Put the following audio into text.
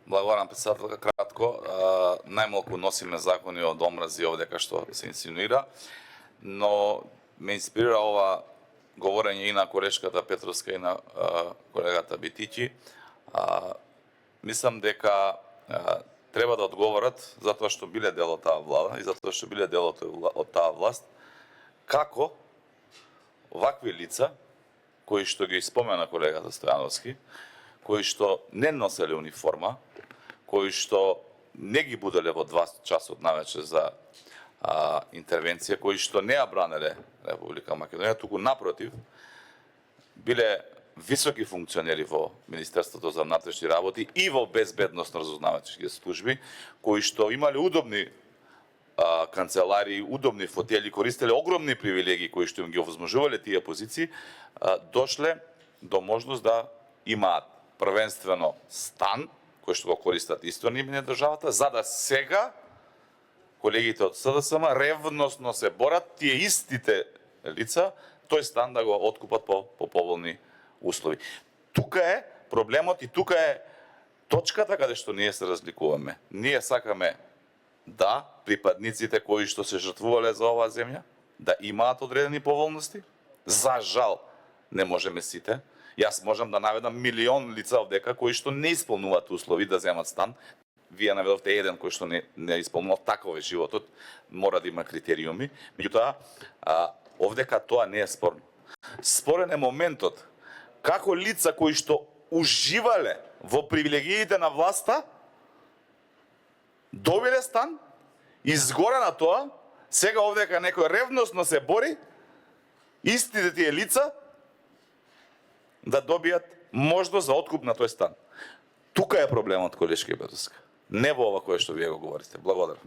Благодарам, председателка, кратко. Најмалку носиме закони од омрази овде кај што се инсинуира, но ме инспирира ова говорење и на колешката Петровска и на колегата Битичи. Мислам дека треба да одговорат затоа што биле дел од таа влада и затоа што биле дел од таа власт, како вакви лица, кои што ги спомена колегата Стојановски, кои што не носеле униформа, кои што не ги буделе во 2 часот навечер за интервенција, кои што не ја бранеле Република Македонија, туку напротив, биле високи функционери во Министерството за внатрешни работи и во безбедносно разузнавачки служби, кои што имале удобни канцеларии, удобни фотели, користеле огромни привилегии кои што им ги овозможувале тие позиции, дошле до можност да имаат првенствено стан, кој што го користат исто на име на државата, за да сега колегите од СДСМ ревносно се борат тие истите лица тој стан да го откупат по поволни услови. Тука е проблемот и тука е точката каде што ние се разликуваме. Ние сакаме да припадниците кои што се жртвувале за оваа земја да имаат одредени поволности. За жал не можеме сите. Јас можам да наведам милион лица овдека кои што не исполнуваат услови да земат стан. Вие наведовте еден кој што не исполнува, таков е животот, мора да има критериуми. Меѓутоа, овдека тоа не е спорно. Спорен е моментот како лица кои што уживале во привилегиите на власта добиле стан, изгоре на тоа, сега овдека некој ревносно се бори истите тие лица да добијат можност за откуп на тој стан. Тука е проблемот, колешка Петровска. Не во ова кое што вие го говорите. Благодарам.